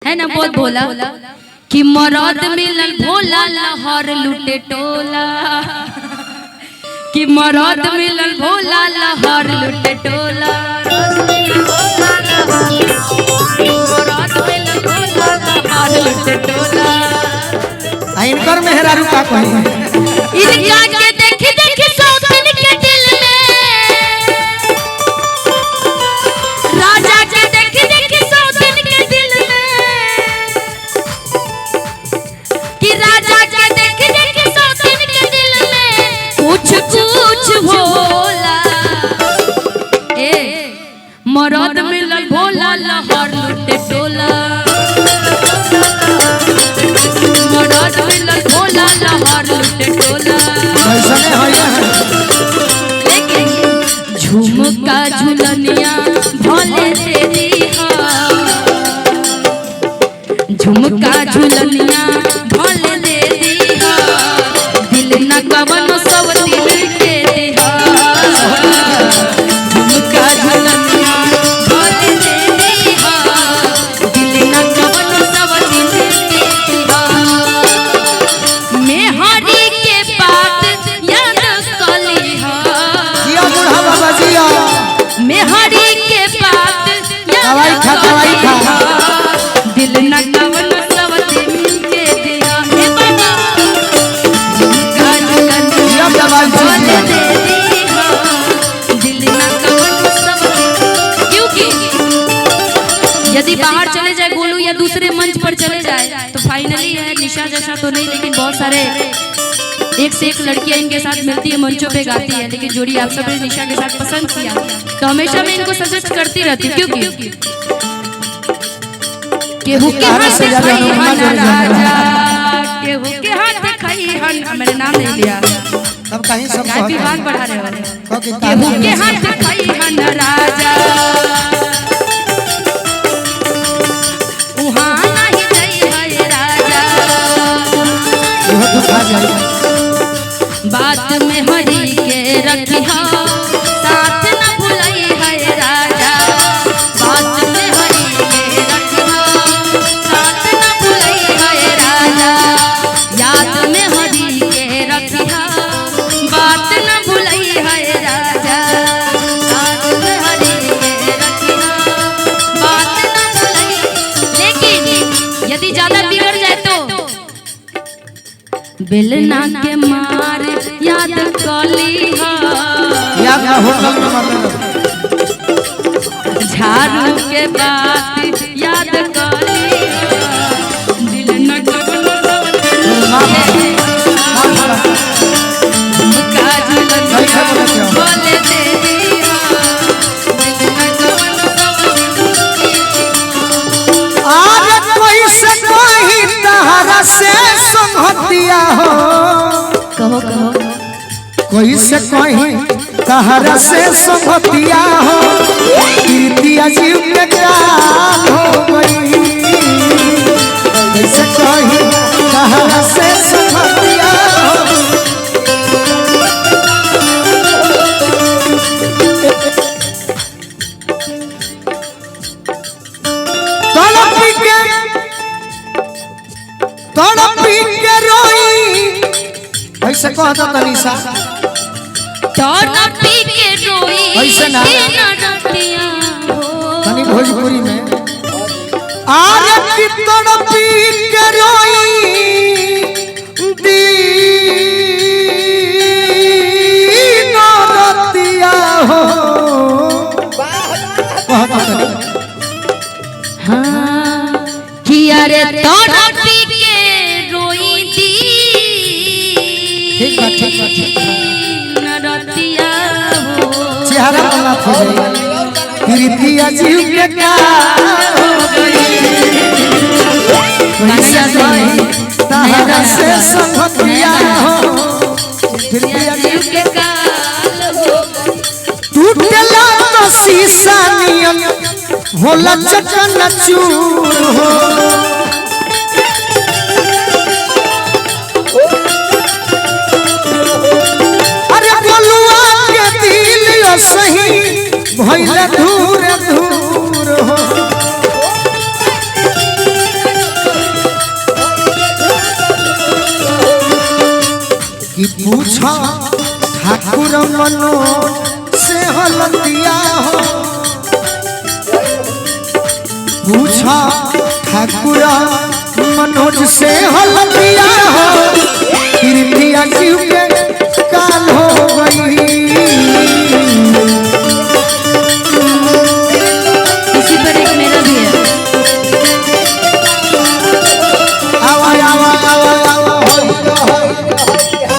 है ना बहुत भोला कि मरद मिलन भोला लहर लुटे टोला कि मरद मिलन भोला लहर लुटे टोला मरद मिलन भोला लहर लुटे टोला। इनकर मेहरारू का कही इनका के देखी देखी सौतन के दिल में राजा के देखी देखी सौतन के दिल में कि राजा के देखी देखी सौतन के दिल में कुछ कुछ होला ए मरद मिलन भोला लहर लुटे टोला मरद मिलन भोला लहर लुटे टोला। लेकिन झुमका झुलनिया भोले तेरी झुमका झुलनिया भोले तेरी दिल न कवन सब दिल के देहा झुमका झुलनिया भोले तेरी दिल न कवन सब दिल के देहा मेहरी के बात याद कली जिया बूढ़ा बाबा जिया मेहरी के बात दवाई खा दिल न कवन सब दिन के दिया हे बाबा झुमका झुलनिया भोले तेरी दिल न कवन सब दिन। क्योंकि यदि बाहर चले जाए गोलू या दूसरे मंच पर चले जाए तो फाइनली है निशा जैसा तो नहीं, लेकिन बहुत सारे एक से एक लड़कियां इनके साथ मिलती है, मंचों पे गाती है, लेकिन जोड़ी आप सबने निशा के साथ पसंद किया तो हमेशा मैं इनको सजेस्ट करती रहती हूँ। क्योंकि केहू के हाथ से खाई हन राजा केहू के हाथ से खाई हन मैंने नाम नहीं लिया तब कहीं सब गाय विभाग बढ़ा रहे हो केहू के हाथ से खाई हन राजा उहाँ नहीं जाई है राजा बात में हरी के रखिया साथ न भुलाई है राजा बात में हरी के रखिया साथ न भुलाई है राजा याद में हरी के रखिया बात न भुलाई है राजा याद में हरी के रखिया बात न भुलाई। लेकिन यदि ज्यादा बिगड़ जाए तो बेलना के मार याद कली याद ना होटल में मारना झाड़ू के बात याद कली दिल न कवन झुमका झुलनिया भोले तेरी दिल न कवन आज कोई से कोई तहरा से संगतिया हो कहो कहो कोई से कोई तहरा से संगतिया हो कीर्तिया जीव के जान हो गई कोई से कोई तहरा से संगतिया हो तड़पी के रोई ऐसे कहता तनीसा तड़पी के रोई ऐसे ना रतिया हो तनी भोजपुरी में आज की तड़पी के रोई दीन रतिया हो कहता तनी हाँ कि अरे तड़पी के रोई दी ठीक बा रतिया हो चेहरा बना हो गई प्रीतिया जीव के क्या हो गई कैसे कोई तहरा से संगतिया हो प्रीतिया जीव के काल हो टूटला तो शीशा नियन होला चकन चूर हो अरे बोलुआ के दिल सही भइल धूर धूर हो कि पूछा ठाकुर मनोज से हलतिया हो पूछा ठाकुर मनोज से